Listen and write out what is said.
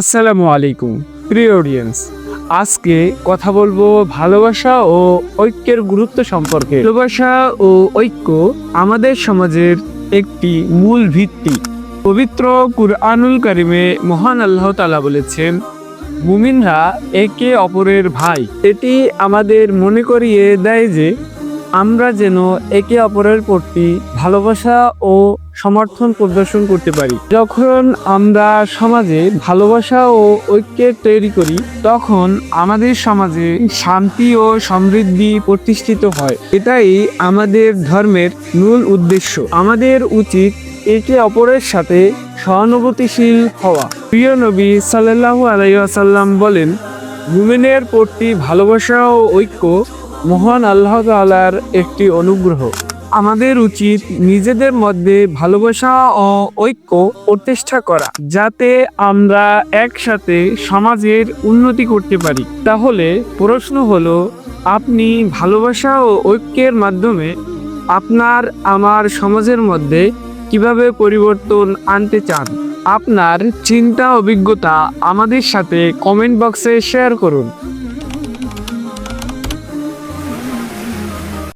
আসসালামু আলাইকুম প্রিয় অডিয়েন্স। আজকে কথা বলবো ভালোবাসা ও ঐক্যের গুরুত্ব সম্পর্কে। ভালোবাসা ও ঐক্য আমাদের সমাজের একটি মূল ভিত্তি। পবিত্র কুরআনুল কারিমে মহান আল্লাহ তাআলা বলেছেন, মুমিনরা একে অপরের ভাই। এটি আমাদের মনে করিয়ে দেয় যে আমরা যেন একে অপরের প্রতি ভালোবাসা ও সমর্থন প্রদর্শন করতে পারি। যখন আমরা সমাজে ভালোবাসা ও ঐক্যের তৈরি করি, তখন আমাদের সমাজে শান্তি ও সমৃদ্ধি প্রতিষ্ঠিত হয়। এটাই আমাদের ধর্মের মূল উদ্দেশ্য। আমাদের উচিত একে অপরের সাথে সহানুভূতিশীল হওয়া। প্রিয় নবী সাল্লাল্লাহু আলাইহি ওয়াসাল্লাম বলেন, মুমিনের প্রতি ভালোবাসা ও ঐক্য মহান আল্লাহ তাআলার একটি অনুগ্রহ। আমাদের উচিত নিজেদের মধ্যে ভালোবাসা ও ঐক্য প্রতিষ্ঠা করা, যাতে আমরা একসাথে সমাজের উন্নতি করতে পারি। তাহলে প্রশ্ন হলো, আপনি ভালোবাসা ও ঐক্যের মাধ্যমে আপনার আমার সমাজের মধ্যে কিভাবে পরিবর্তন আনতে চান? আপনার চিন্তা অভিজ্ঞতা আমাদের সাথে কমেন্ট বক্সে শেয়ার করুন।